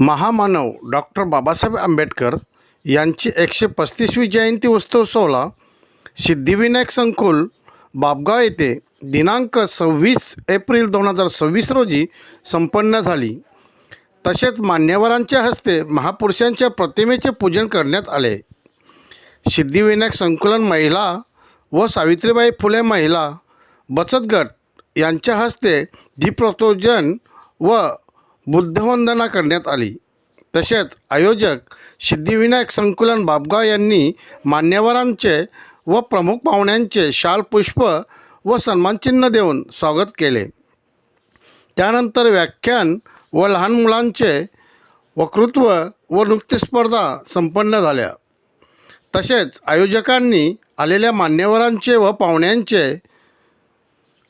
महामानव डॉक्टर बाबासाहेब आंबेडकर यांची 135वी जयंती उत्सवाला सिद्धिविनायक संकुल बाभगाव येथे दिनांक 26 एप्रिल 2026 रोजी संपन्न झाली। तसेच मान्यवरांच्या हस्ते महापुरुषांच्या प्रतिमेचे पूजन करण्यात आले। सिद्धिविनायक संकुलन महिला व सावित्रीबाई फुले महिला बचत गट यांच्या हस्ते दीपप्रज्वलन व बुद्धवंदना करण्यात आली। तसेच आयोजक सिद्धिविनायक संकुलन बाभगाव यांनी मान्यवरांचे व प्रमुख पाहुण्यांचे शाल पुष्प व सन्मानचिन्ह देऊन स्वागत केले। त्यानंतर व्याख्यान व लहान मुलांचे वक्तृत्व व नृत्य स्पर्धा संपन्न झाल्या। तसेच आयोजकांनी आलेल्या मान्यवरांचे व पाहुण्यांचे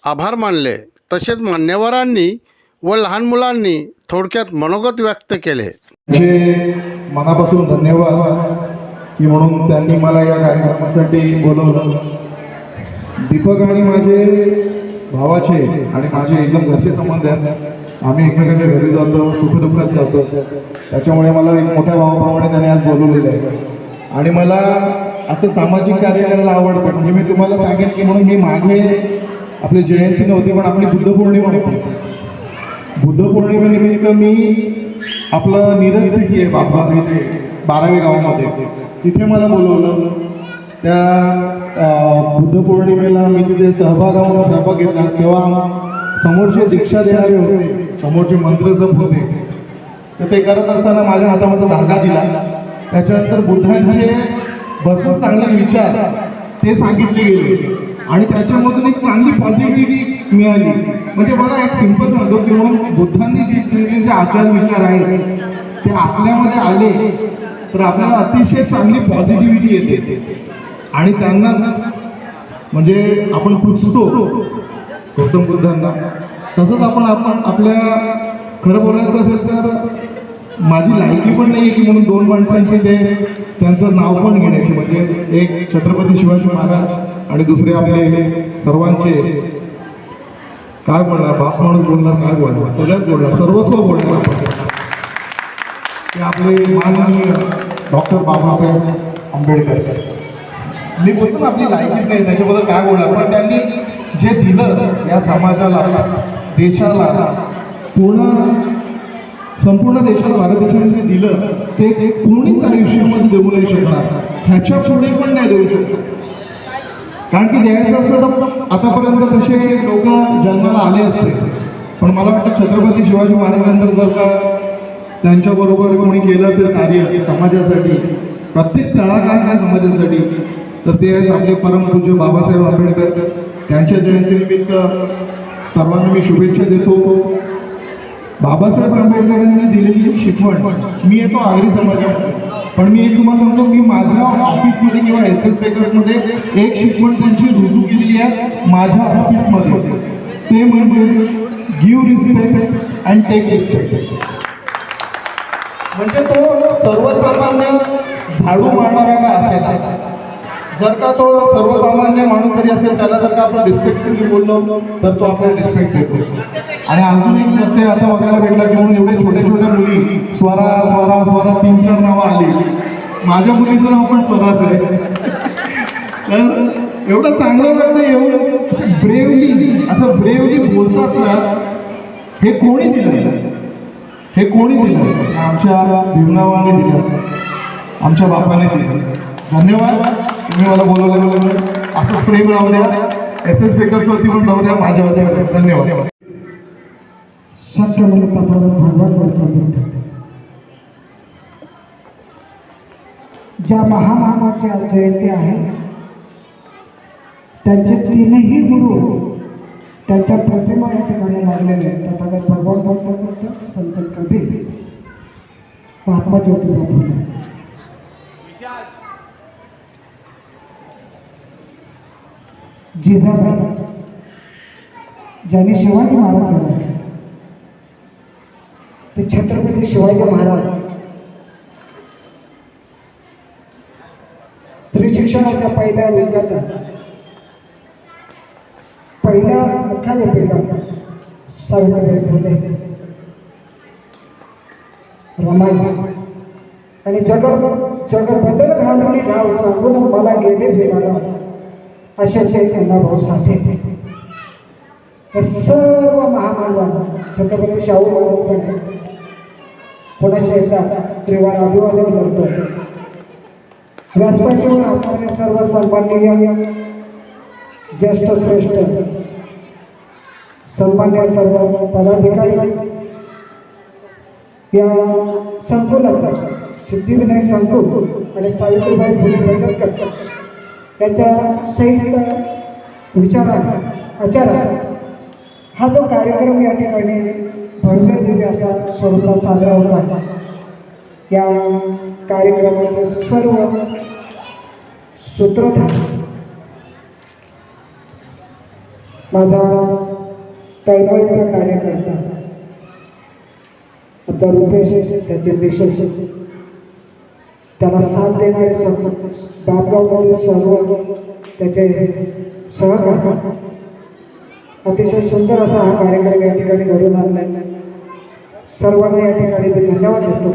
आभार मानले। तसेच मान्यवरांनी व लहान मुलांनी थोडक्यात मनोगत व्यक्त केले। मनापासून धन्यवाद की म्हणून त्यांनी मला या कार्यक्रमासाठी बोलवलं। दीपक आणि माझे भावाचे आणि माझे एकदम घरचे संबंध आहेत। आम्ही एकमेकांच्या घरी जातो, सुखदुःखात जातो। त्याच्यामुळे मला एक मोठ्या भावाप्रमाणे त्याने आज बोलवलेलं आहे आणि मला असं सामाजिक कार्य करायला आवडतं। म्हणजे मी तुम्हाला सांगेन की म्हणून मी मागे आपली जयंती नव्हती पण आपली बुद्धपौर्णिमा होती। बुद्धपौर्णिमेनिमित्त मी आपलं नीरज सिटी आहे बाभगाव इथे 12वे गावामध्ये, तिथे मला बोलवलं। त्या बुद्धपौर्णिमेला मी तिथे सहभाग घेतला। तेव्हा समोरचे दीक्षा देणारे होते, समोरचे मंत्र जप होते, तर ते करत असताना माझ्या हातामध्ये धागा दिला। त्याच्यानंतर बुद्धांचे भरपूर चांगले विचार ते सांगितले गेले आणि त्याच्यामधून एक चांगली पॉझिटिव्हिटी मिळाली। म्हणजे बघा, एक सिंपल म्हणतो की म्हणून बुद्धांनी जे आचार विचार आहेत ते आपल्यामध्ये आले तर आपल्याला अतिशय चांगली पॉझिटिव्हिटी येते आणि त्यांनाच म्हणजे आपण पुजतो गौतम बुद्धांना। तसंच आपण आपल्या खरं बोलायचं असेल तर माझी लायकी पण नाही की म्हणून दोन माणसांची त्यांचं नाव पण घेण्याची, म्हणजे एक छत्रपती शिवाजी महाराज आणि दुसरे आपले सर्वांचे काय बोलणार, बाप माणूस बोलणार, काय बोलणार, सगळ्यात बोलणार, सर्वस्व बोलणार आपण ते आपले माननीय डॉक्टर बाबासाहेब आंबेडकर। मी बोलतो ना आपली लायकीच नाही त्याच्याबद्दल काय बोलणार, पण त्यांनी जे दिलं या समाजाला, देशाला, संपूर्ण देशाला, भारत देशाने जे दिलं ते कोणीच आयुष्यामध्ये देऊ नाही शकणार, ह्याच्या पुढे पण नाही देऊ शकत। कारण की द्यायचं असतं तर आतापर्यंत कसे लोक जन्माला आले असते, पण मला वाटतं छत्रपती शिवाजी महाराजांनंतर जर का त्यांच्याबरोबर कोणी केलं असेल कार्य समाजासाठी, प्रत्येक तळागाळाच्या समाजासाठी, तर ते आपले परमपूज्य बाबासाहेब आंबेडकर। त्यांच्या जयंतीनिमित्त सर्वांना मी शुभेच्छा देतो। बाबासाहेब आंबेडकरांनी दिलेली एक शिकवण, मी येतो आगरी समाजामध्ये, पण मी एक तुम्हाला सांगतो, मी माझ्या ऑफिसमध्ये किंवा SS बेकर्समध्ये एक शिकवण त्यांची रुजू केलेली आहे माझ्या ऑफिसमध्ये, ते म्हणजे give respect and take respect. म्हणजे तो सर्वसामान्य झाडू मारणारा का असेल, जर का तो सर्वसामान्य माणूस जरी असेल त्याला जर का आपण रिस्पेक्टफुली बोललो तर तो आपल्याला रिस्पेक्ट देतो। आणि अजून एक प्रत्यय आता बघायला भेटला की म्हणून एवढे छोट्या छोट्या मुली स्वरा स्वरा स्वरा 3-4 नावं आली। माझ्या मुलीचं नाव पण स्वराच आहे। तर एवढं चांगलं वाटतं, एवढं ब्रेवली असं ब्रेवली बोलतात ना, हे कोणी दिलं, हे कोणी दिलं? आमच्या भीमरावाने दिलं, आमच्या बापाने दिलं। धन्यवाद, तुम्ही मला बोलवलं, असं प्रेम राहू द्या, SS बेकर्सवरती पण राहू द्या, माझ्यावरती। धन्यवाद। ज्या महामानवाच्या जयंती आहे त्यांचे 3ही गुरु त्यांच्या प्रतिमा या ठिकाणी लागलेले आहेत। तथागत भगवान गौतम बुद्ध, संत कबीर, महात्मा ज्योतिबा फुले। जिजाबाई ज्यांनी शिवाजी महाराज झाले ते छत्रपती शिवाजी महाराज स्त्री शिक्षणाच्या पहिल्या विद्यार्थ्या, पहिल्या मुख्याध्यापिका सावित्रीबाई फुले। रमाई आणि जगबद्दल घालून गाव सांगून मला गेले विमाला असे भाऊ साठे हे सर्व महामानवांना छत्रपती शाहू महाराज पुण्याच्या एकदा त्रिवार अभिवादन करतो. व्यासपीठावर असणारे सर्व सन्माननीय ज्येष्ठ श्रेष्ठ सन्मान्य सर्व पदाधिकारी या संकुलात सिद्धिविनायक संकुल आणि सावित्रीबाई फुले बचत गट यांच्या संयुक्त आचारात हा जो कार्यक्रम या ठिकाणी भव्य दिव्य असा स्वरूपात साजरा होत आहे. या कार्यक्रमाचे सर्व सूत्रधार माझा तळमळीचा कार्यकर्ता आमचा रुपेश, त्याचे विशेष त्याला साथ देणारे बापगावमधील सर्व त्याचे सहकारी अतिशय सुंदर असा हा कार्यक्रम या ठिकाणी घडून आणला. सर्वांना या ठिकाणी मी धन्यवाद देतो.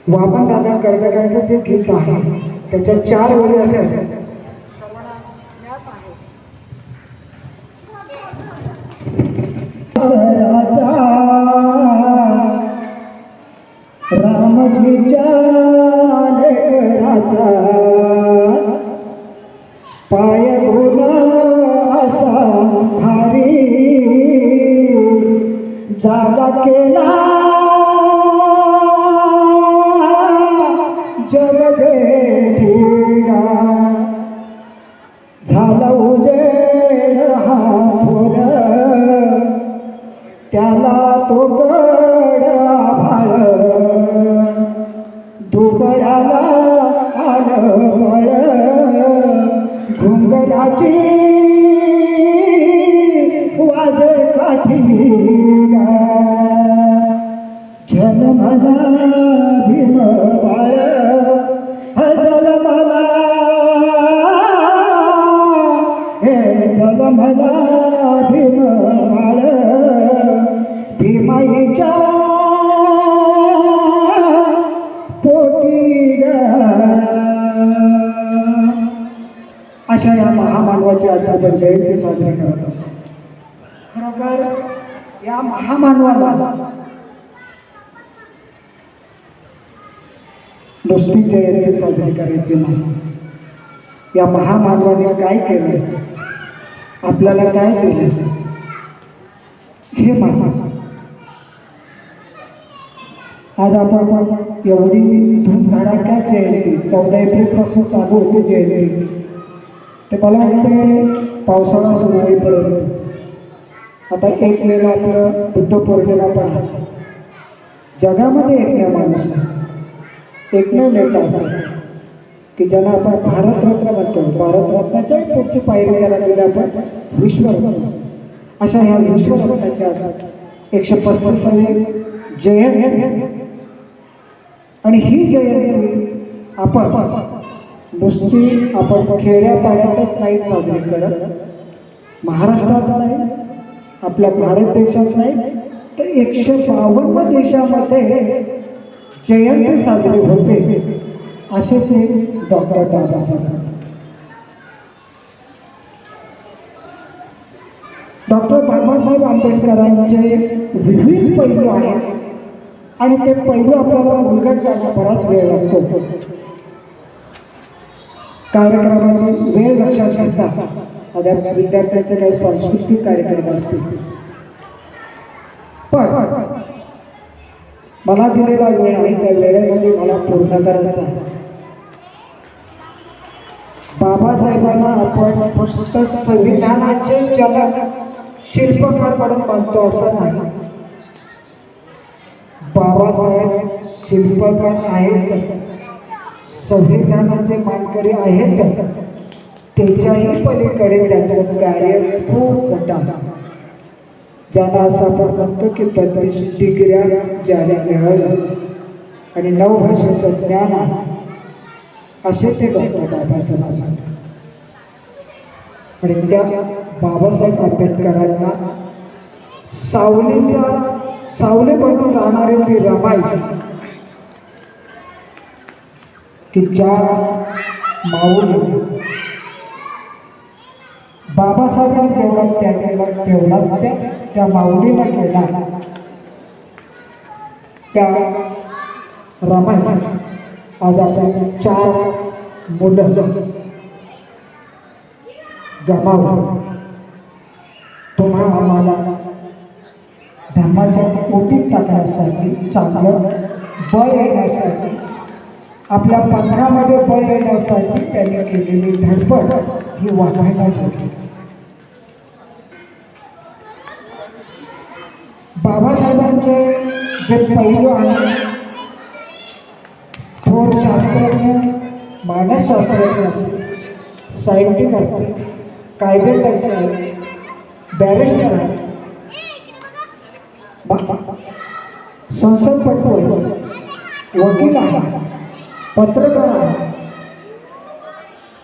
वामन दादा कर्डकांचं जे गीत आहे त्याच्या 4 ओळी असे असेल रामजीच्या लेकराचा पाय भोला असा भारी जागा केला जग जेठीला झाला उजेड हा थोर त्याला तो गड आभाळ दुबळाला आलं बळ घुंगराची वाजे काठीला जन्मला भीम बाळ जन्मला हे जन्मला भीम बाळ भीमाईच्या पोटी अशा या महामानवाची आज आपण जयंती साजरी करत आहोत. खरोखर या महामानवाला नुसती जयंती साजरी करायची नाही. या महामानवाने काय केलं, आपल्याला काय दिलं हे माता. आज आपण एवढी धूमधडाक्यात जयंती 14 एप्रिलपासून चालू होती जयंती, ते मला वाटते पावसाळा सुरू होईपर्यंत. आता 1 मेला आपलं बुद्ध पौर्णिमा पण आहे. जगामध्ये एकमेव माणूस असतो, एकमेव नेता असेल की ज्यांना आपण भारतरत्न म्हणतो. भारतरत्नाच्याही पुढची पायरी त्याला दिली आपण विश्वरत्न. अशा ह्या विश्वरत्नाच्या 135वी जयंती आणि ही जयंती आपण नुसती आपण खेड्यापाड्यातच नाही साजरी करत, महाराष्ट्रात नाही, आपल्या भारत देशात नाही, तर 152 देशामध्ये जयंती साजरी होते. असेच एक डॉक्टर बाबासाहेब. डॉक्टर बाबासाहेब आंबेडकरांचे विविध पैलू आहेत आणि ते पैलू आपल्याला उलगडताना बराच वेळ लागतो. कार्यक्रमाची वेळ लक्षात घेता विद्यार्थ्यांचे काही सांस्कृतिक कार्यक्रम असतील, पण मला दिलेला वेळ आहे त्या वेळेमध्ये मला पूर्ण करायचा आहे. बाबासाहेबांना आपण फक्त संविधानाचे जनक शिल्पकार म्हणून मानतो असं नाही. बाबासाहेब शिल्पकार आहेत, संविधानाचे मानकरी आहेत, त्याच्याही पलीकडे त्यांचं कार्य खूप मोठं. ज्यांना असं आपण म्हणतो की 32 डिग्र्या ज्याला मिळालं आणि 9 भाषेचं ज्ञान आहे, असे ते डॉक्टर बाबासाहेब. आणि त्या बाबासाहेब आंबेडकरांना सावलीचा सावली बनून राहणारी ती रमाई, की ज्या माऊली बाबासाहेबांनी जेवढा त्याग केला तेवढा त्या माऊलीला केला. त्या रमाई आज आपण 4 मुलं गमावली. तुम्हा आम्हाला धर्माच्या ओटीत टाकण्यासाठी, चांगलं बळ येण्यासाठी, आपल्या पंथामध्ये बळ येण्यासाठी त्यांनी केलेली धडपड ही वाखाणण्यात होती. बाबासाहेबांचे जे पैलू आहेत, थोर शास्त्रज्ञ, मानसशास्त्रज्ञ असतील, साहित्यिक असतील, कायदेतज्ञ आहेत, बॅरिस्टर आहेत, संसदपटू आहेत, वकील आहेत, पत्रकार आहेत,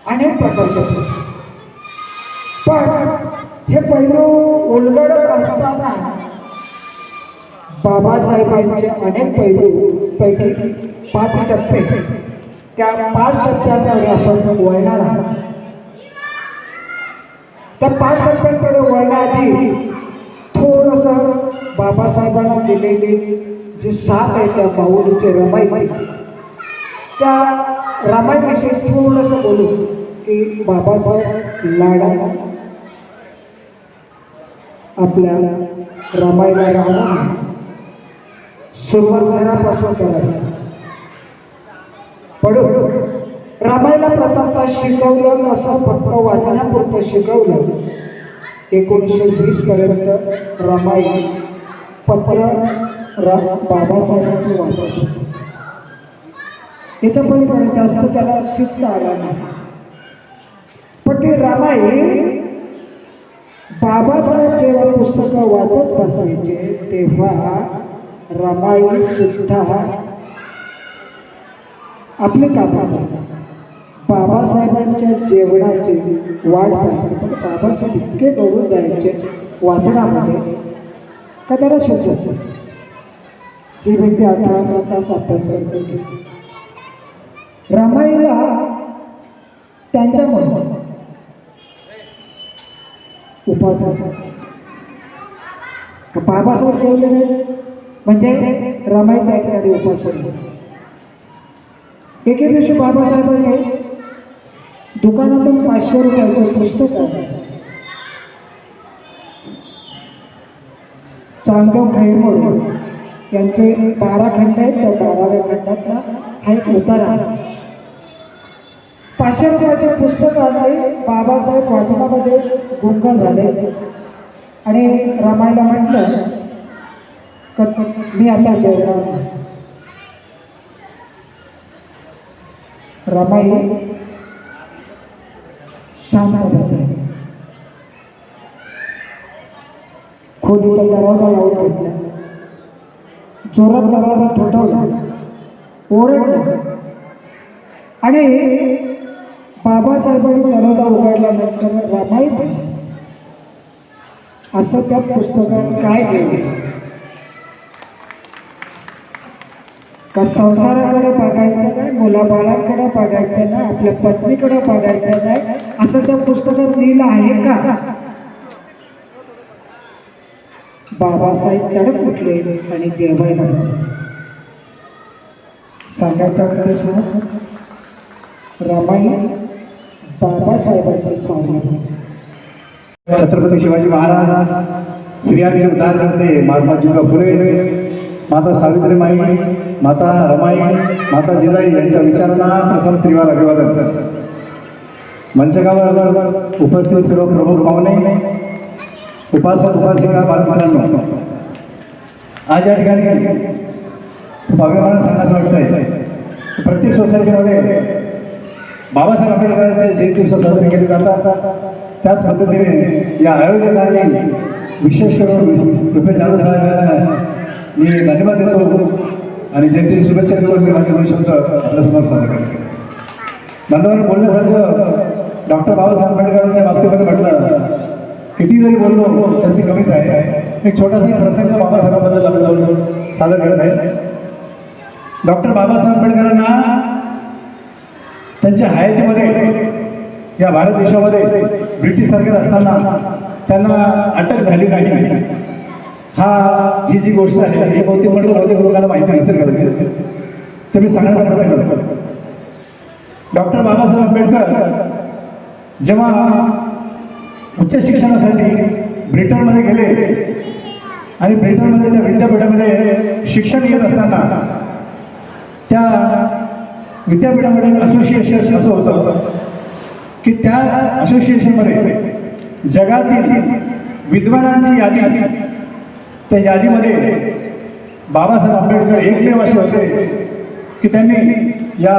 अनेक प्रकारचे. पण हे पैलू उलगडत असताना बाबासाहेबांचे अनेक पैलू पैकी 5 टप्पे, त्या 5 टप्प्यांकडे आपण वळणार आहोत. त्या 5 टप्प्यांकडे वळण्याआधी थोडंसं बाबासाहेबांना दिलेली जी साथ आहे त्या माऊलीची रमाई, त्या रमाईविषयी थोडंसं बोलू की बाबासाहेब लाडाला आपल्याला रमाईला राहणं सुरुवात घरापासून करावी. पडू रमाईला प्रथमतः शिकवलं नसं, फक्त वाचण्यापुरतं शिकवलं. 1920 पर्यंत रमाई पत्र बाबासाहेबांची वाचत. याच्या पलीकडे जास्त त्याला शिकता आला नाही. पण ती रमाई बाबासाहेब जेव्हा पुस्तकं वाचत बसायचे तेव्हा रमाई सुद्धा आपली कामं बाबासाहेबांच्या जेवणाची वाट पाहायची. पण बाबासाहेब इतके गवळून जायचे वाचनामध्ये का त्याला सुचत नसे. जी व्यक्ती 18 तास अभ्यास करते, रमाईला त्यांच्यामुळे उपासना बाबासाहेब जेवले नाही म्हणजे रमाई त्या ठिकाणी उपासना. एके दिवशी बाबासाहेबांनी दुकानातून 500 रुपयाचं पुस्तक आहे, चांगदेव खैरमोड यांचे 12 खंड आहेत. त्या 12व्या खंडातला हा एक उतारा. 500 रुपयाचे पुस्तक आणले. बाबासाहेब वाचनामध्ये गुंग झाले आणि रमाईला म्हटलं मी आता जेवणार. रमाई शांत बसायची. खोलीचा दरवाजा लावून घेतला, जोरात दरवाजा ठोठावला, ओरडला आणि बाबासाहेबांनी दरवाजा उघडल्यानंतर रमाई असं त्या पुस्तकात काय केलं का संसाराकडे बघायचं नाही, मुलाबाळांकडे बघायचं नाही, आपल्या पत्नीकडे बघायचं नाही असं त्या पुस्तकात लिहिलं आहे का? बाबासाहेब तडक उठले आणि जेवायला बसले. सांगायचा प्रश्न रमाई बाबासाहेबांची सावली. छत्रपती शिवाजी महाराज, स्त्रियांचे उद्धार करते महात्मा ज्योतिबा फुले, माता सावित्रीमाई, माता रमाई, माता जिजाई यांच्या विचारांना प्रथम त्रिवार अभिवादन. मंचकावर उपस्थित सर्व प्रमुख पाहुणे, उपासक उपासिका बालमित्रांनो, आज या ठिकाणी खूप अभिमान सांगायचं वाटतंय. प्रत्येक सोसायटीमध्ये बाबासाहेब आंबेडकरांचे जयंती उत्सव साजरे केले जातात. त्याच पद्धतीने या आयोजकांनी विशेष करून रुपेश जाधव साहेबांना मी धन्यवाद देतो आणि जयंतीची शुभेच्छा देतो. मी माझे 2 शब्द आपल्यासमोर सादर करतो. नंतर बोलण्यासारखं डॉक्टर बाबासाहेब आंबेडकरांच्या बाबतीमध्ये म्हटलं किती जरी बोललो तर ती कमीच आहे. एक छोटासा प्रसंग बाबासाहेबांबद्दल आपल्याला सादर करत आहे. डॉक्टर बाबासाहेब आंबेडकरांना त्यांच्या हयातीमध्ये या भारत देशामध्ये ब्रिटिश सरकार असताना त्यांना अटक झाली नाही. ही जी गोष्ट आहे ही बहुतेक लोकांना माहिती नसेल कदाचित, ते मी सांगण्याचा प्रयत्न करतो. डॉक्टर बाबासाहेब आंबेडकर जेव्हा उच्च शिक्षणासाठी ब्रिटनमध्ये गेले आणि ब्रिटनमध्ये त्या विद्यापीठामध्ये शिक्षण घेत असताना त्या विद्यापीठामध्ये असोसिएशन असं होतं की त्या असोसिएशनमध्ये जगातील विद्वानांची यादी, त्या यादीमध्ये बाबासाहेब आंबेडकर एकमेव असे होते की त्यांनी या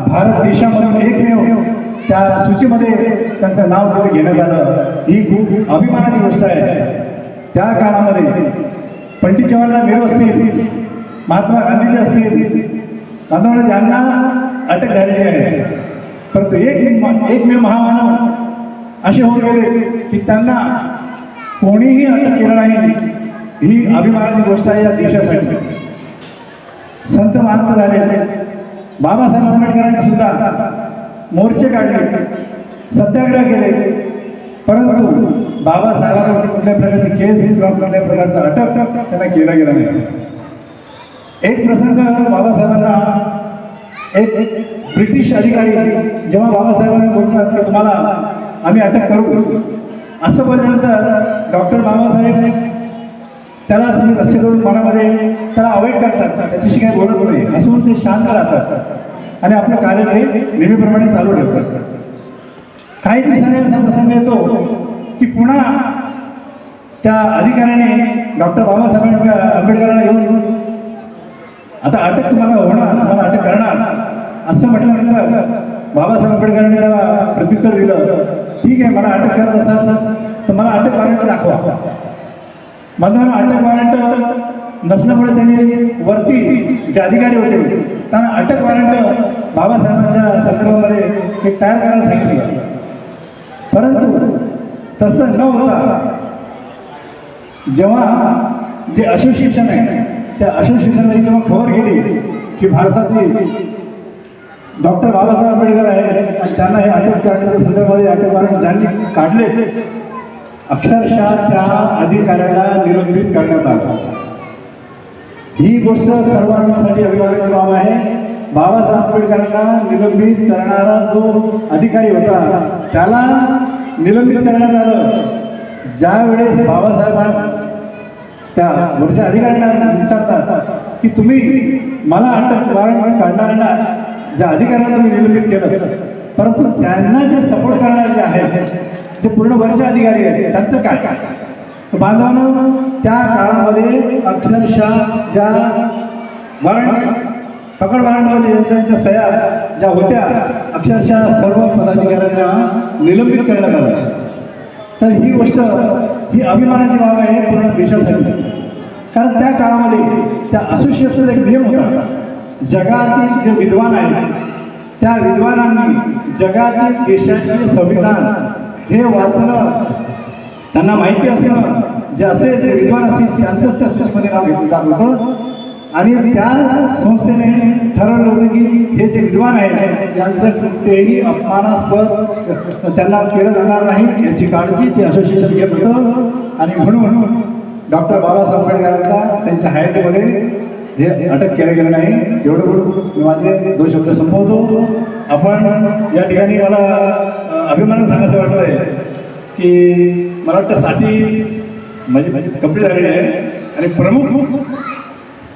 भारत देशामधून एकमेव त्या सूचीमध्ये त्यांचं नाव तिथे घेण्यात आलं. ही खूप अभिमानाची गोष्ट आहे. त्या काळामध्ये पंडित जवाहरलाल नेहरू असतील, महात्मा गांधीजी असतील, गांधीजी यांना अटक झालेली आहे, परंतु एकमेव महामानव असे होऊन गेले की त्यांना कोणीही अटक केलं नाही. ही अभिमानाची गोष्ट आहे या देशासाठी. संत महात्मा झाले. बाबासाहेब आंबेडकरांनी सुद्धा मोर्चे काढले, सत्याग्रह केले, परंतु बाबासाहेबांवरती कुठल्या प्रकारची केस किंवा कुठल्या प्रकारचा अटक त्यांना केला गेला नाही. एक प्रसंग बाबासाहेबांना एक ब्रिटिश अधिकारी जेव्हा बाबासाहेबांना बोलतात की तुम्हाला आम्ही अटक करू, असं बोलल्यानंतर डॉक्टर बाबासाहेब त्याला असे करून मनामध्ये त्याला अवॉइड करतात, त्याच्याशी काही बोलत नाही, हसून ते शांत राहतात आणि आपलं कार्य नेहमीप्रमाणे चालू ठेवतात. काही दिवसांनी असा प्रसंग येतो की पुन्हा त्या अधिकाऱ्याने डॉक्टर बाबासाहेब आंबेडकरांना येऊन आता अटक तुम्हाला होणार, तुम्हाला अटक करणार असं म्हटल्यानंतर बाबासाहेब आंबेडकरांनी त्याला प्रत्युत्तर दिलं, ठीक आहे, मला अटक करत असाल तर मला अटक वॉरंट दाखवा. माध्यमांना अटक वॉरंट नसल्यामुळे त्यांनी वरती जे अधिकारी होते त्यांना अटक वॉरंट बाबासाहेबांच्या संदर्भामध्ये एक तयार करायला सांगितलं. परंतु तसं न होता जेव्हा जे असोसिएशन आहे त्या असोसिएशनमध्ये जेव्हा खबर गेली की भारतातील डॉक्टर बाबासाहेब आंबेडकर आहे आणि त्यांना हे अटक करण्याच्या संदर्भामध्ये अटक वॉरंट ज्यांनी काढले अक्षरशः त्या अधिकाऱ्याला निलंबित करण्यात आलं. ही गोष्ट सर्वांसाठी अभिमानाची बाब आहे. बाबासाहेब आंबेडकरांना निलंबित करणारा जो अधिकारी होता त्याला निलंबित करण्यात आलं. ज्या वेळेस बाबासाहेब त्या वरच्या अधिकाऱ्यांना विचारतात की तुम्ही मला अटक वॉरंट काढणाऱ्यांना ज्या अधिकाऱ्यांना तुम्ही निलंबित केलं, परंतु त्यांना जे सपोर्ट करणारे जे आहेत, जे पूर्ण वरचे अधिकारी आहेत, त्यांचं काय? बांधवांनो, त्या काळामध्ये अक्षरशः ज्या वॉरंट पकड वॉरंटमध्ये ज्यांच्या सह्या ज्या होत्या अक्षरशः सर्व पदाधिकाऱ्यांना निलंबित करण्यात आलं. तर ही गोष्ट ही अभिमानाची बाब आहे पूर्ण देशासाठी. कारण त्या काळामध्ये त्या असोसिएशनचा एक नियम होता, जगातील जे विद्वान आहेत त्या विद्वानांनी जगातील देशाचे संविधान हे वाचणं, त्यांना माहिती असणं, जे असे जे विद्वान असतील त्यांचंच त्या सूचीमध्ये नाव घेतलं जात होतं. आणि त्या संस्थेने ठरवलं होतं की हे जे विद्वान आहेत यांचं कुठेही अपमानास्पद त्यांना केलं जाणार नाही याची काळजी ते असोसिएशन घेत होतं. आणि म्हणून डॉक्टर बाबासाहेब आंबेडकरांना त्यांच्या हयातीमध्ये हे अटक केलं गेलं नाही. एवढं बोलून मी माझे 2 शब्द संपवतो. आपण या ठिकाणी मला अभिमानानं सांगायचं वाटतं आहे की मला वाटतं साठी माझी कंप्लीट झालेली आहे आणि प्रमुख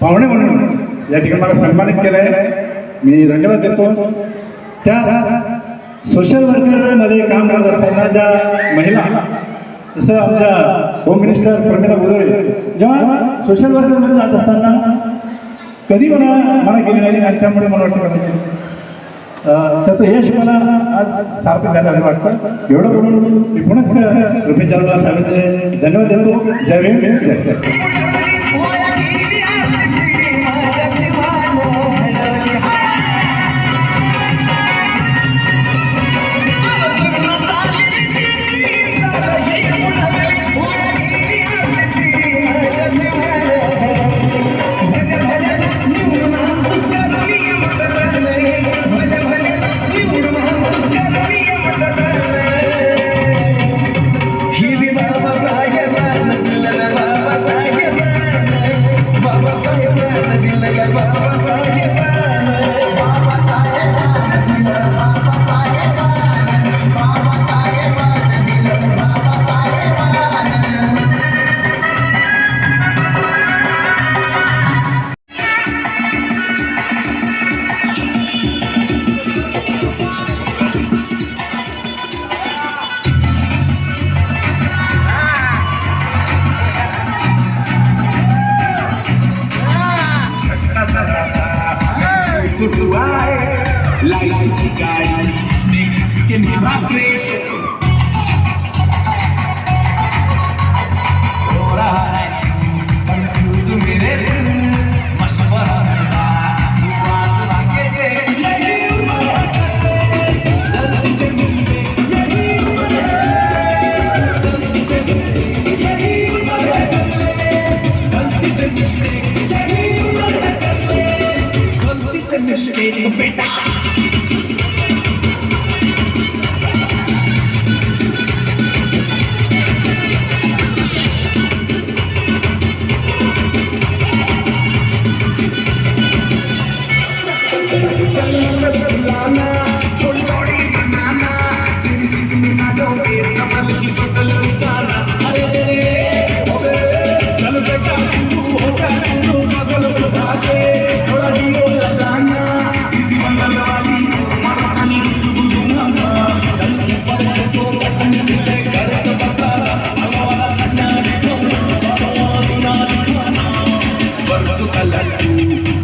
पाहुणे म्हणून या ठिकाणी मला सन्मानित केलं आहे. मी धन्यवाद देतो. त्या सोशल वर्करमध्ये काम करत असताना ज्या महिला, जसं आमच्या होम मिनिस्टर प्रमिला बुदळे जेव्हा सोशल वर्करमध्ये जात असताना कधी मला गेली नाही आणि त्यामुळे मला वाटतं त्याचं यश मला आज सार्थक झालं असं वाटतं. एवढं बोलून मी पुन्हा रुपये चालला साहेबांचे धन्यवाद देतो. जय भीम, जय जय. सुटवाए लाइफ की गाड़ी में किसके मारा ब्रेक हो रहा है कंफ्यूज मेरे दिल मशवरा करना आवाज लाके दे यही उम्र है गलती से मिस्टेक यही उम्र है गलती से मिस्टेक यही उम्र है गलती से मिस्टेक यही उम्र है गलती से मिस्टेक बेटा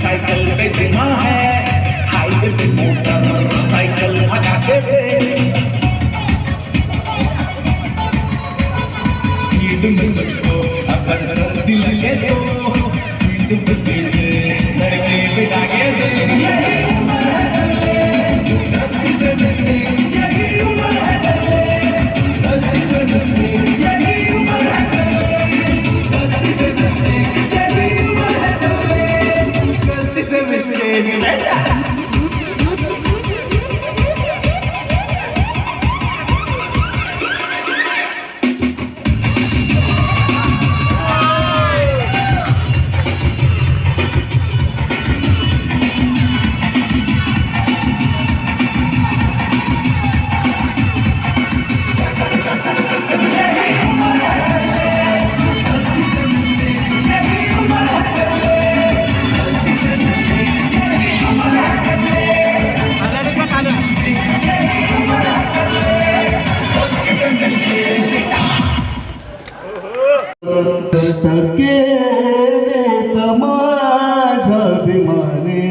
साइकिल पे धीमा है हाईवे पे मोटर साइकिल भगा के स्पीड में तो अगर सर्दी लगे तो सीट पे पीछे लड़के बिठा के दे यही उम्र है गलती से मिस्टेक यही उम्र है गलती से मिस्टेक यही उम्र है गलती से मिस्टेक यही उम्र है गलती से मिस्टेक बेटा माझ्याभिमाने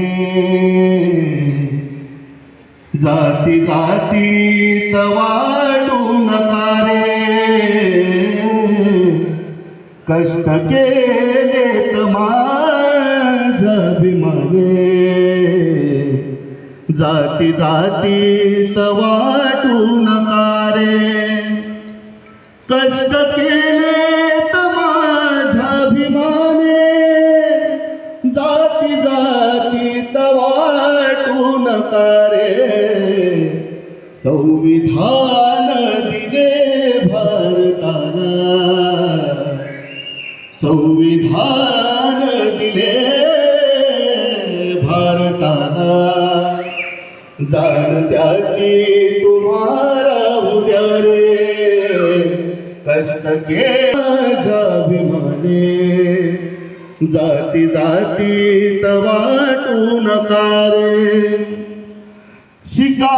जाती जाती वाटू नका रे कष्ट केलेत माझ्याभिमाने जाती जाती वाटू नका रे कष्ट केले जाती जाती वाटू नका रे संविधान दिले भारताला संविधान दिले भारताला जाण त्याची तुम्हाला उद्या रे कष्ट केल्याभिमाने जाती जाती वाटू नका रे शिका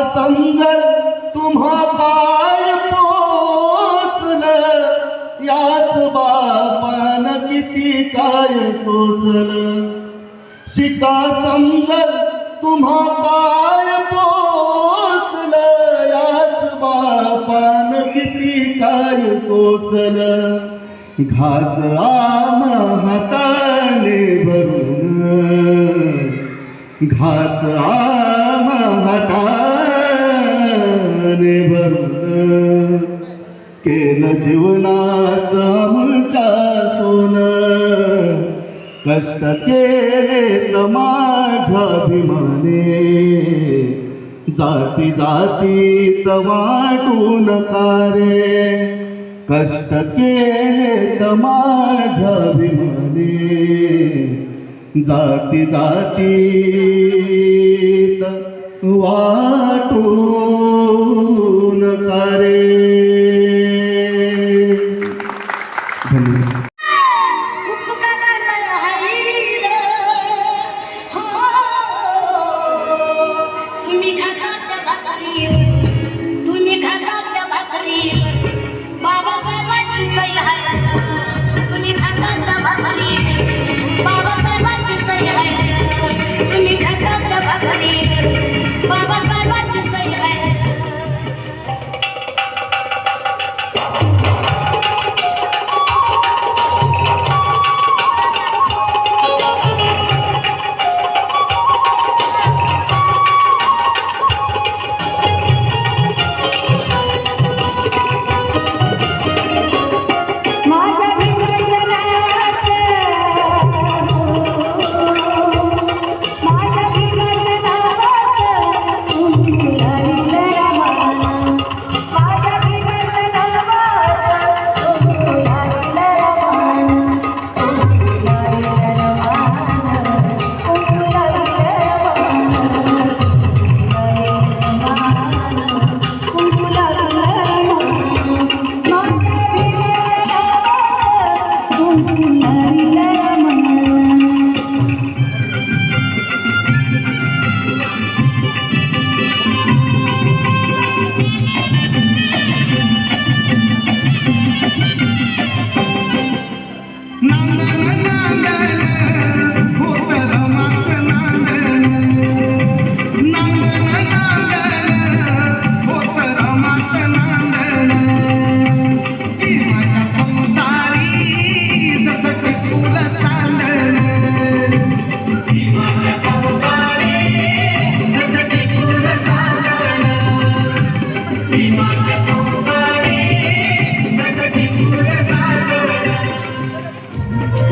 संगल तुम्हा काय पोसलं याच बापान किती काय सोसलं शिका समजल तुम्हा काय पोसलं याच बापान किती काय सोसलं घास आम हाताने भरून घास आम हाताने भरून केलं जीवनाचं आमच्या सोनं कष्ट केले माझ्याभिमाने जाती जाती वाटू नका रे कष्ट केले माझ्याभिमाने जाती जाती वाटू नका रे धन्यवाद. बाबासाहेबांची सही आहे तुम्ही खाता भाकरी बाबासाहेब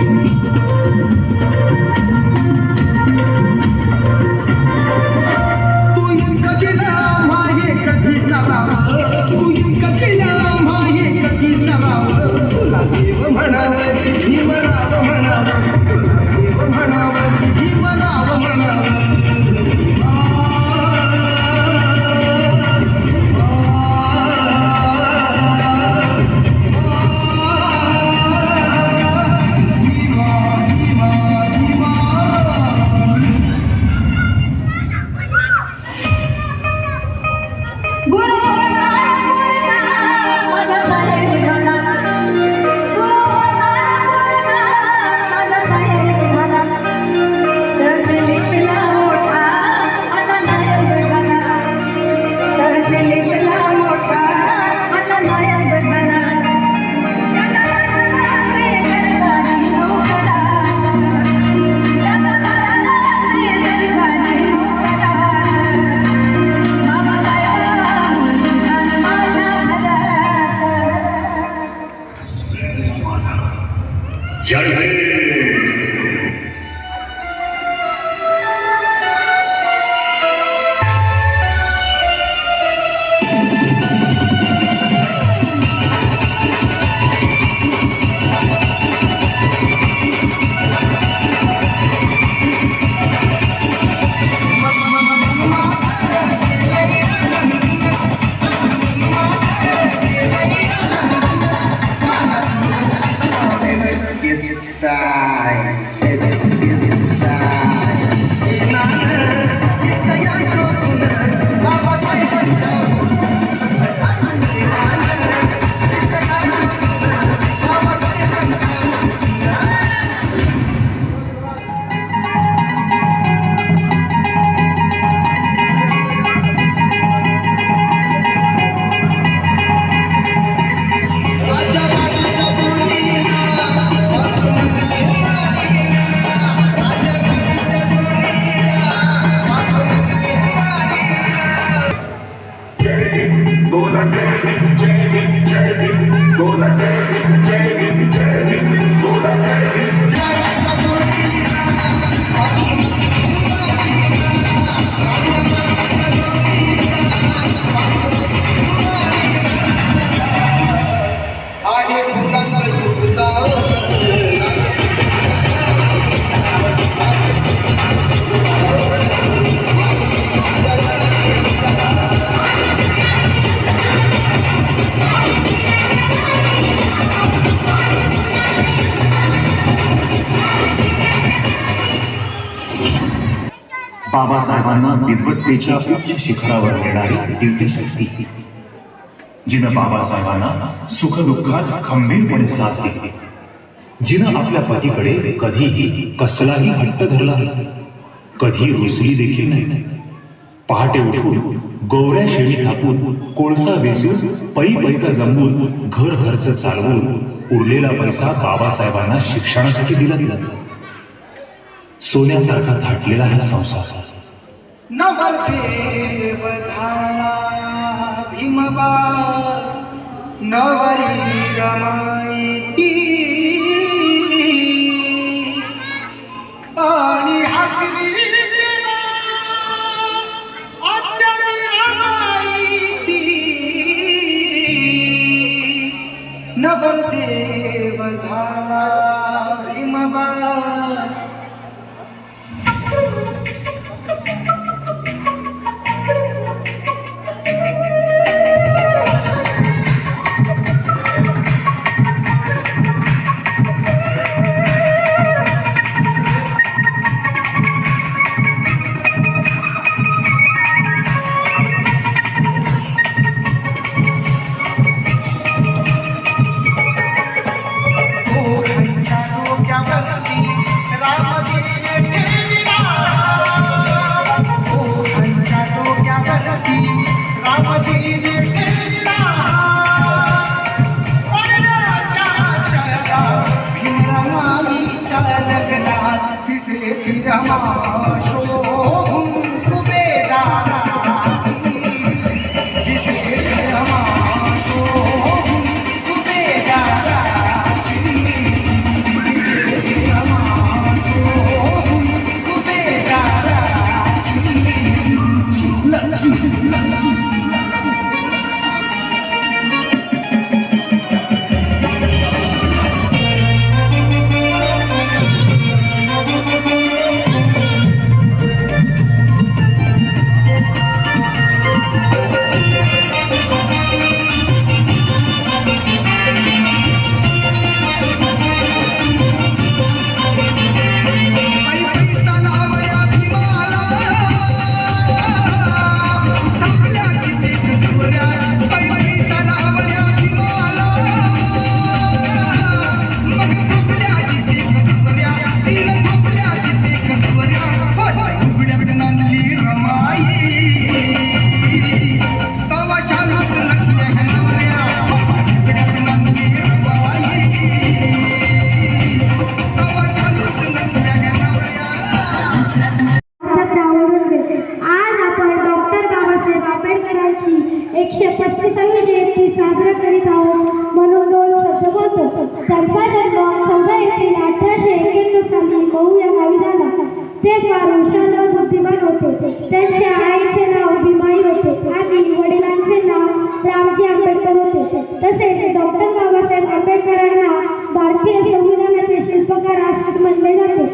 तू इतकं केलं माहे कधी करावं, तू इतकं केलं माहे कधी करावं, तुला देव म्हणावं की भीमराव म्हणावं, तुला देव म्हणावं की भीमराव म्हणावं. बाबासाहेबांना विद्वत्तेच्या उच्च शिखरावर नेणारी दिव्य शक्ती, जिनं बाबासाहेबांना सुखदुःखात खंबीरपणे साथ दिली, जिनं आपल्या पतीकडे कधीही कसलाही हट्ट धरला नाही, कधी रुसली देखील नाही. पहाटे उठून गौऱ्या शेळी थापून, कोळसा वेचून, पैका जमवून, घर खर्च चालवून उरलेला पैसा बाबासाहेबांना शिक्षणासाठी दिला. सोन्यासारखा थाटलेला हा संसार. नवरदेव झाला भीमबा, नवरी रमायती आणि हसली आत्यावी रमायती. नवरदेव झाला भीमबा.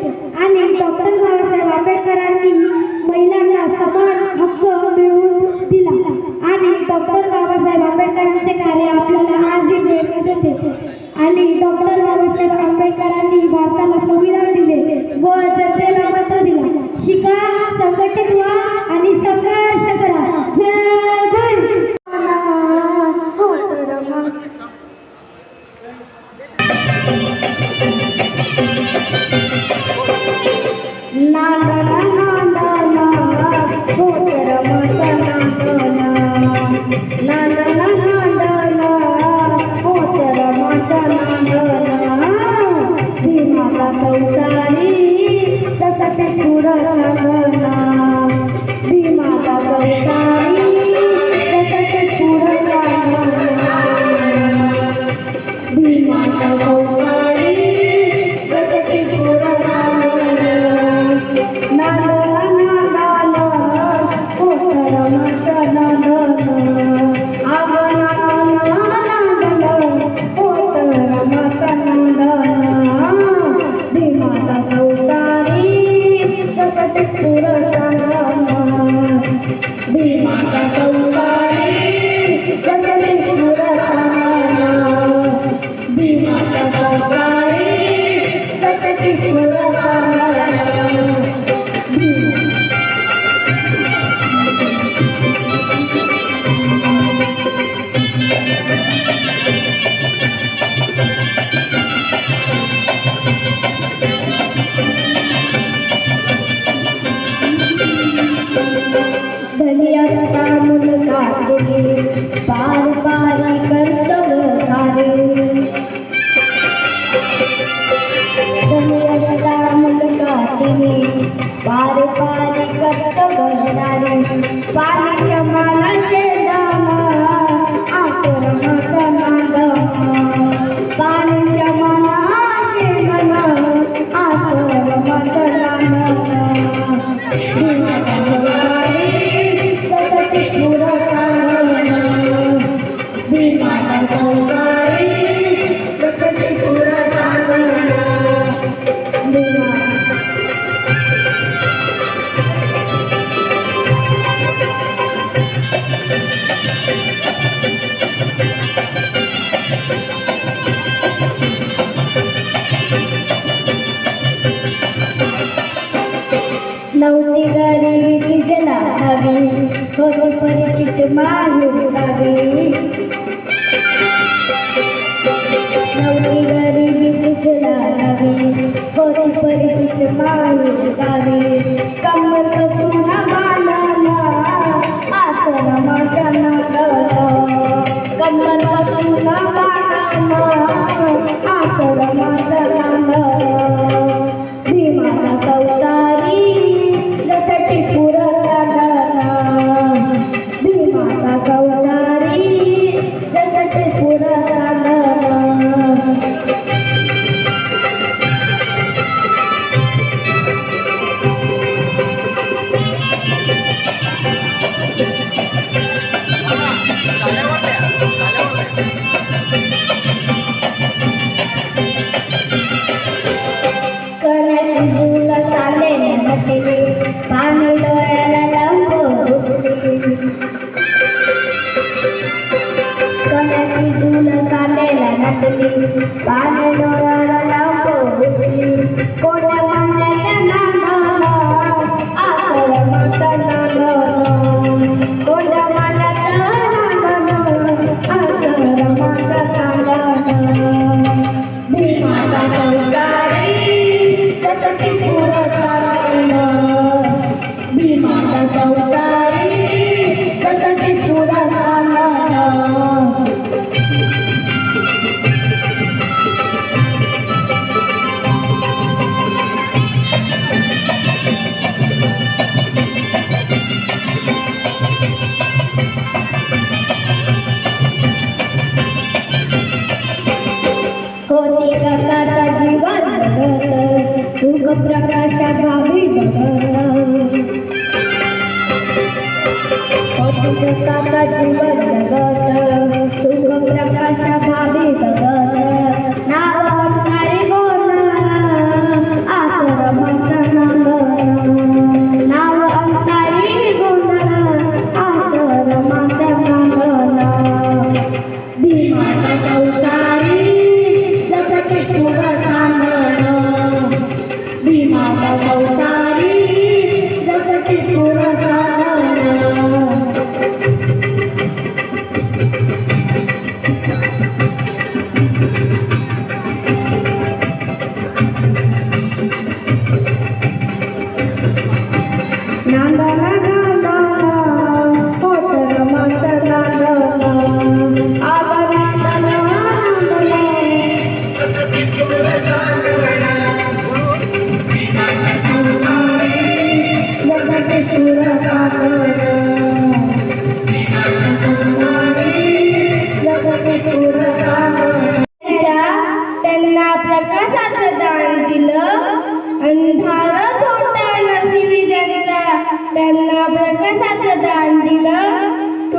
आणि डॉक्टर बाबासाहेब आंबेडकरांनी महिलांना समान हक्क मिळवून दिला आणि डॉक्टर बाबासाहेब आंबेडकरांचे कार्य आपल्याला आजही प्रेरणा देते आणि डॉक्टर बाबासाहेब आंबेडकरांनी भारताला संविधान दिले व जनतेला मत दिला. शिका, संघटित व्हा आणि संघर्ष करा. जय भीम. नांदना नांदना होत रमाचा नांदना, नांदना नांदना होत रमाचा नांदना. भीमाचा संसारी तसा ते पुरा चांदना, भीमाचा संसारी तसा ते पुरा चांदना, भीमाचा संसारी तसा ते पुरा चांदना. नांदना नांदना होत रमाचा नांदना, आग नांदना नांदना होत रमाचा नांदना. भीमाचा संसारी तसा ते पुरा चांदना, भीमाचा संसारी तसा ते पुरा चांदना, भीमाचा संसारी तसा ते पुरा चांदना. धनी असता मुलगा तुझे पार पारी कर्तव्य सारे, धनी असता मुलगा तिने पार पारी कर्तव्य सारे. पाणी क्षमाला शेदाना आश्रमाचा नांदना, पाणी क्षमाला शेदाना आश्रमाचा नांदना. भीमाचा संसारी तसा ते पुरा चांदना, भीमाचा संसारी तसा ते पुरा चांदना. नव्हती गरिबी तिजला हवी होती परिचित माहेर गावी, नव्हती गरिबी तिजला हवी होती परिचित माहेर गावी. कमल बसून बांधला आश्रमाच्या नांदना, कमल बसून बांधला आश्रमाच्या नांदना. भीमाचा संसारी जसा ते पुरा चांदना, भीमाचा संसारी जसा ते पुरा चांदना. कनसी फुल चाले म्हटले पाणी डोळ्याला लंब उठली, कनसी फुल चालेला नटली पाणी डोळ्याला लंब उठली. कोण्या मान्याच्या नांदना आश्रमाचा नांदना, कोण्या मान्याच्या नांदना आश्रमाचा नांदना. भीमाचा संसारी तसा ते पुरा चांदना, भीमाचा संसारी तसा ते पुरा चांदना. होती कथाचा जीवन जगत सुख प्रकाशा भावी बघत, होती कथाचा जीवन जगत सुख प्रकाशा भावी बघत. नाव असणारी गोन आश्रम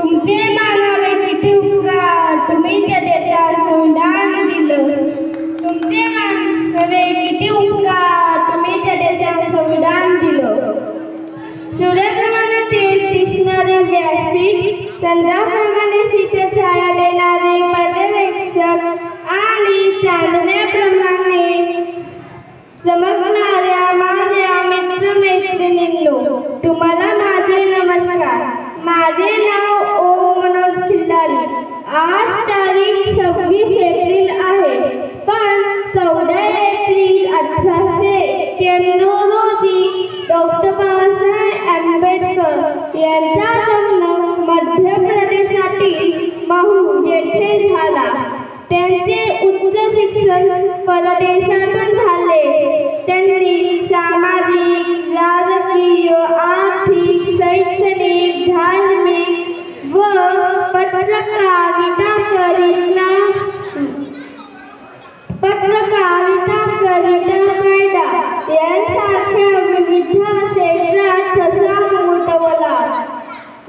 तुमचे मानावे किती उपकार, तुम्ही जगाच्या संविधान दिलं. तुमचे मानावे किती उपकार, तुम्ही जगाच्या संविधान दिलं. सूर्याप्रमाणे तेज दिसणारे व्यासपीठ, चंद्राप्रमाणे शीतल छाया देणारे पर्यवेक्षक आणि चांदण्याप्रमाणे चमकणाऱ्या माझ्या मित्रमैत्रिणींनो, तुम्हाला माझे नमस्कार. माझे नाव ओम मनोज खिल्लारी. आज तारीख 26 एप्रिल आहे, पण 14 एप्रिल 1893 रोजी डॉक्टर बाबासाहेब आंबेडकर यांचा जन्म मध्य प्रदेशातील महू येथे झाला. त्यांचे उच्च शिक्षण परदेशातून झाले. त्यांनी सामाजिक, राजकीय, आर्थिक, शैक्षणिक, धार्मिक व पत्रकारिता कायदा यांसारख्या विविध क्षेत्रात ठसा उमटवला.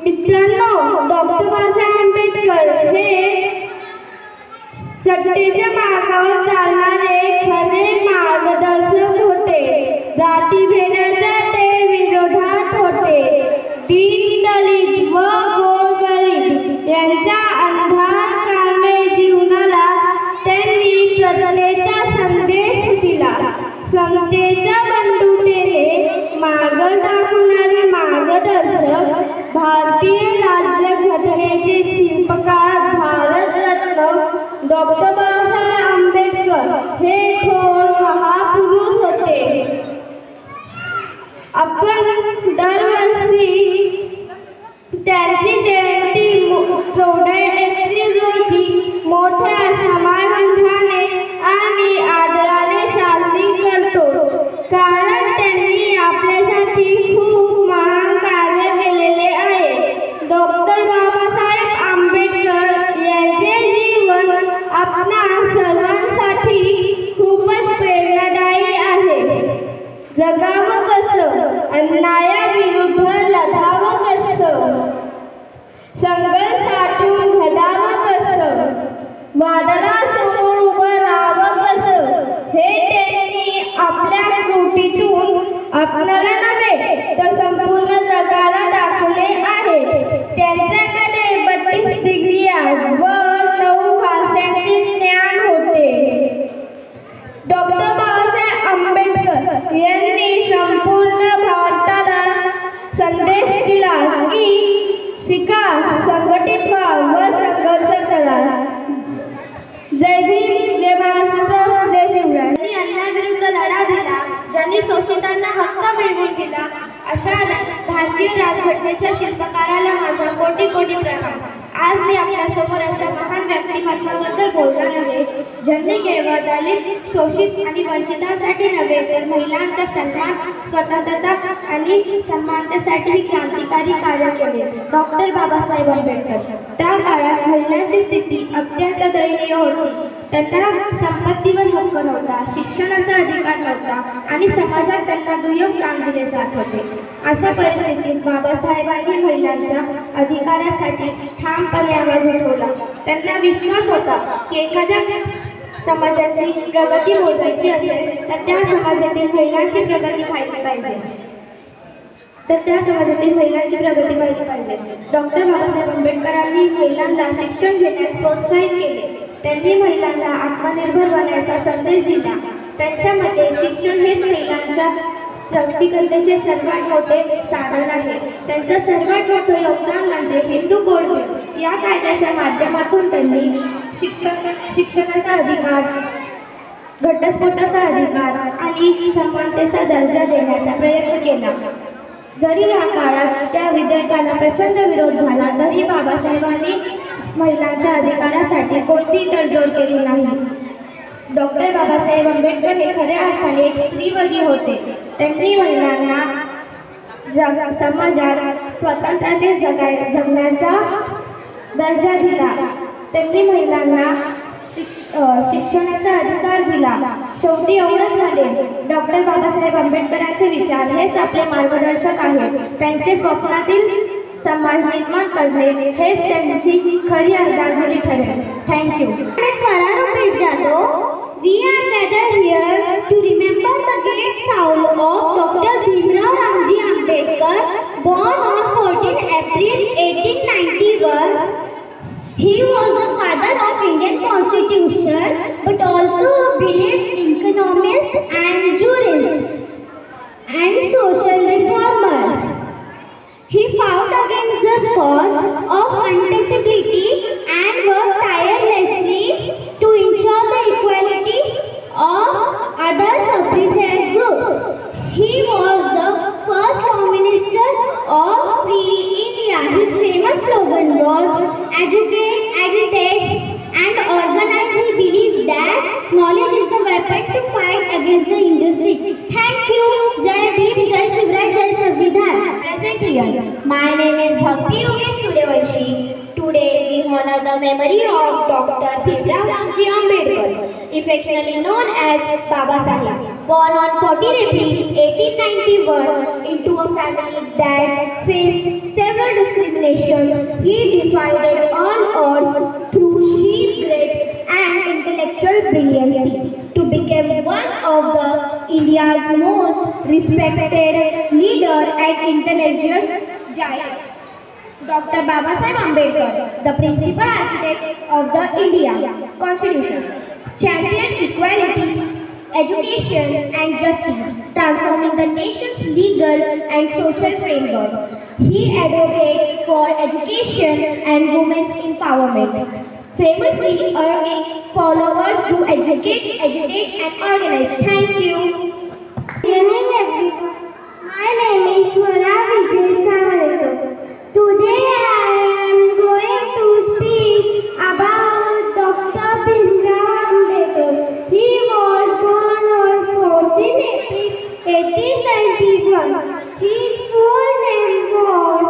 मित्रांनो, डॉक्टर बाबासाहेब आंबेडकर हे सत्तेच्या मार्गावर चालणारे खरे मार्गदर्शक होते. जातीभेदाच्या ते विरोधात होते. दीन दलित व गोरगरीब यांच्या अंधारकामी जीवनाला त्यांनी सत्तेचा संदेश दिला. समतेच्या बंधुतेने मार्ग दाखवणारे मार्गदर्शक, भारतीय राज्यघटनेचे शिल्पकार, भारतरत्न डॉक्टर बाबासाहेब आंबेडकर हे थोर महापुरुष होते. आपण दरवर्षी त्यांची जयंती 14 एप्रिल रोजी मोठ्या समारंभाने आणि आदराने साजरी करतो, कारण त्यांनी आपल्यासाठी खूप महान कार्य केलेले आहे. डॉक्टर बाबासाहेब आंबेडकर यांचे जीवन आपणा सर्वांसाठी खूपच प्रेरणादायी आहे. जगावं कसं, अन्यायाविरुद्ध लढावं कसं, संघर्षातून घडावं कसं, वादळासमोर उभं राहावं कसं, हे त्यांनी आपल्या कृतीतून आपल्याला नव्हे तर संपूर्ण जगाला दाखवले आहे. त्यांच्याकडे 32 डिग्र्या व 9 भाषांचे ज्ञान होते. डॉक्टर बाबासाहेब आंबेडकर यांनी संपूर्ण भारताला संदेश दिला की शिका, संघटित व्हा व संघर्ष करा. जय भीम, जय महाराष्ट्र, जय शिवराय. ज्यांनी अन्यायाविरुद्ध लढा दिला, ज्यांनी शोषितांना हक्क मिळवून दिला, अशा भारतीय राजघटनेच्या शिल्पकाराला माझा कोटी कोटी प्रणाम. आज मी आपल्यासमोर अशा महान व्यक्तिमत्वाबद्दल बोलणार आहे, ज्यांनी केवळ दलित, शोषित आणि वंचितांसाठी नव्हे तर महिलांच्या सन्मान, स्वतंत्रता आणि समानतेसाठी क्रांतिकारी कार्य केले. डॉक्टर बाबासाहेब आंबेडकर. त्या काळात महिलांची स्थिती अत्यंत दयनीय होती. त्यांना संपत्तीवर हक्क नव्हता, शिक्षणाचा अधिकार नव्हता आणि समाजात त्यांना दुय्यम काम दिले जात होते. अशा परिस्थितीत बाबासाहेबांनी महिलांच्या अधिकारासाठी ठामपणे आवाज उठवला. त्यांना विश्वास होता की एखाद्या समाजाची प्रगती मोजायची असेल तर त्या समाजातील महिलांची प्रगती व्हायला पाहिजे. डॉक्टर बाबासाहेब आंबेडकरांनी महिलांना शिक्षण घेण्यास प्रोत्साहित केले. त्यांनी महिलांना आत्मनिर्भर बनण्याचा संदेश दिला. त्यांच्या मते शिक्षण हेच महिलांच्या सशक्तीकरणाचे सर्वात मोठे साधन आहे. त्यांचं सर्वात मोठं योगदान म्हणजे हिंदू कोड बिल या कायद्याच्या माध्यमातून त्यांनी शिक्षणाचा अधिकार, घटस्फोटाचा अधिकार आणि समानतेचा दर्जा देण्याचा प्रयत्न केला. जरी या काळात त्या विधेयकाला प्रचंड विरोध झाला तरी बाबासाहेबांनी महिलांच्या अधिकारासाठी कोणतीही तडजोड केली नाही. डॉक्टर बाबासाहेब आंबेडकर हे खऱ्या अर्थाने एक स्त्रीवादी होते. त्यांनी महिलांना समाजात स्वतंत्रते जगण्याचा दर्जा दिला. त्यांनी महिलांना शिक्षणाचा अधिकार दिला. शेवटी एवढंच झाले. डॉक्टर बाबासाहेब आंबेडकरांचे विचार हेच आपले मार्गदर्शक आहेत. त्यांचे समाज निर्माण करणे हेच त्यांची खरी अर्धांजली ठरेल. Thank you. Swara Rupesh Jadhav, we are gathered here to remember the great soul of Dr. Bhimrao Ramji Ambedkar, born on 14 April 1891. He was the father of Indian Constitution, but also a brilliant economist and jurist and social reformer. He fought against the scourge of untouchability and worked tirelessly to ensure the equality of other suppressed groups. He was the first Prime Minister of Free India. His famous slogan was educate, agitate and organize. He believed that knowledge is the weapon to fight against the injustice. Thank you. Jai Bhim, Jai Shivraj, Jai Samvidhan. Present here. My name is Bhakti Yogesh Suryavanshi. Today we honor the memory of Dr. Bhimrao Ramji Ambedkar, affectionately known as Baba Saheb. Born on 14 April 1891 into a family that faced several discriminations, he defied all odds through sheer grit and intellectual brilliance to become one of the India's most respected leader and intellectual giants. Dr. Baba Saheb Ambedkar, the principal architect of the India Constitution, championed equality, education and justice, transforming the nation's legal and social framework. He advocated for education and women's empowerment, famously urging followers to educate, agitate and organize. Thank you. Good evening everyone. My name is Swara Vijay Savarkar. Today I am going to speak about Dr. Bhimrao Ambedkar. He was born on 14 April 1891. His full name was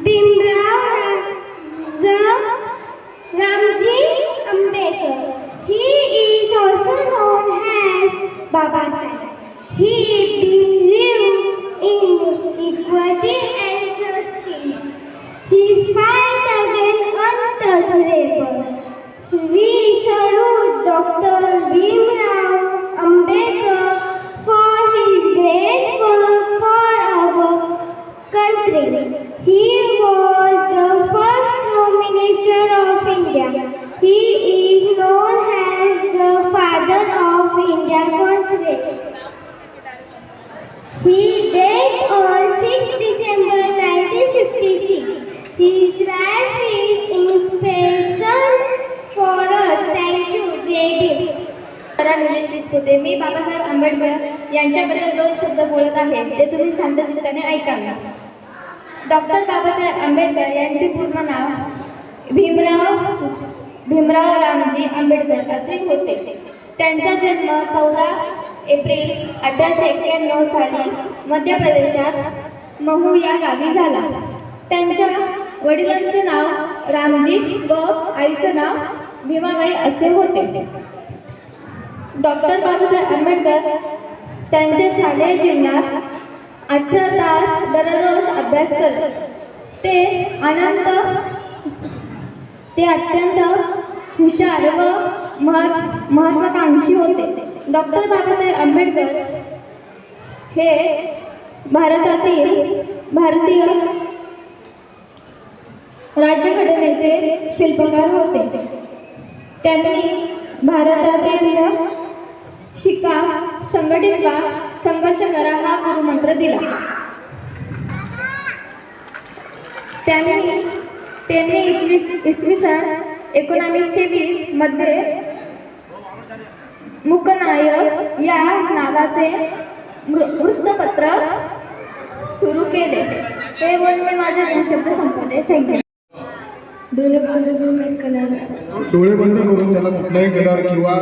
Bhimrao Ramji Ambedkar. He is also known as Baba Saheb. He believed in equality and justice. He fought against untouched labor. We salute Dr. Bhimrao Ambedkar for his great work for our country. He was the first Prime Minister of India. He is known as the father of Indian Constitution. He died on 6 December 1956. His life is inspiration for us. Thank you. जय भीम. निलेश विस्पुते. मी बाबासाहेब आंबेडकर यांच्याबद्दल 2 शब्द बोलत आहे, ते तुम्ही शांत चित्ताने ऐकावे. Doctor Babasaheb Ambedkar यांचे पूर्ण नाव भीमराव रामजी आंबेडकर असे होते. त्यांचा जन्म 14 एप्रिल 1891 साली मध्य प्रदेशात महू या गावी झाला. त्यांच्या वडिलांचे नाव रामजी व आईचे नाव भीमाबाई असे होते. डॉक्टर बाबासाहेब आंबेडकर त्यांच्या शालेय जीवनात 18 तास दररोज अभ्यास करत. ते अत्यंत हुशार व महत्वाकांक्षी होते. डॉक्टर बाबासाहेब आंबेडकर हे भारतीय राज्यघटनेचे शिल्पकार होते. त्यांनी भारतातील शिका, संघटित व्हा, संघर्ष करा हा गुरुमंत्र दिला. त्यांनी इसवी सन 1920 मध्ये मुकनायक या नावाचे वृत्तपत्र सुरू केले. ते बोलून मी माझे 2 शब्द संपवते. थँक्यू. डोळे बंद करून त्याला कुठलाही कलर किंवा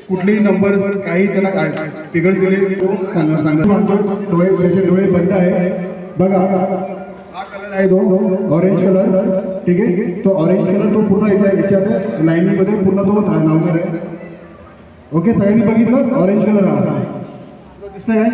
कुठलेही नंबर काही त्याला फिगर दिले तो सांगतो. डोळे बंद आहे. बघा हा कलर आहे तो ऑरेंज कलर. ठीक आहे, तो ऑरेंज कलर तो पूर्ण याच्यात लाईनीमध्ये पूर्ण तो लावणार आहे. ओके, सगळ्यांनी बघितलं ऑरेंज कलर हा दिसतंय काय?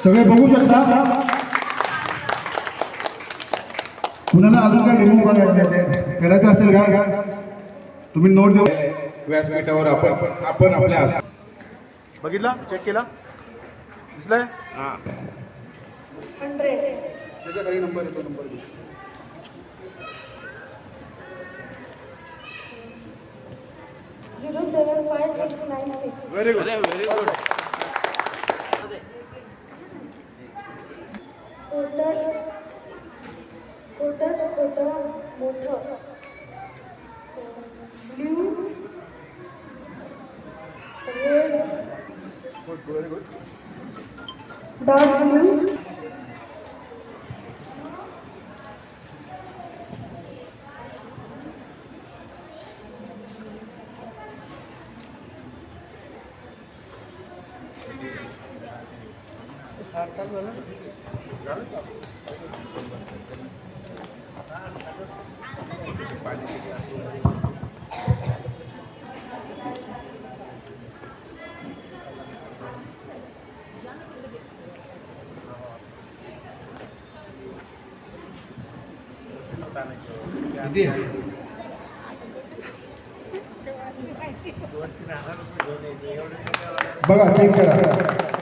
सगळे बघू शकता. कुणाला अजून काय डेमो करायचं असेल का तुम्ही नोट देऊ. व्यासपीठावर आपण आपल्या बघितला, चेक केला, दिसलाय. त्याच्या काही नंबर येतो, नंबर घे. 075696. Very good, very good. खोटं मोठं ब्ल्यू रेड डॉट ब्ल्यू बघा चेक करा.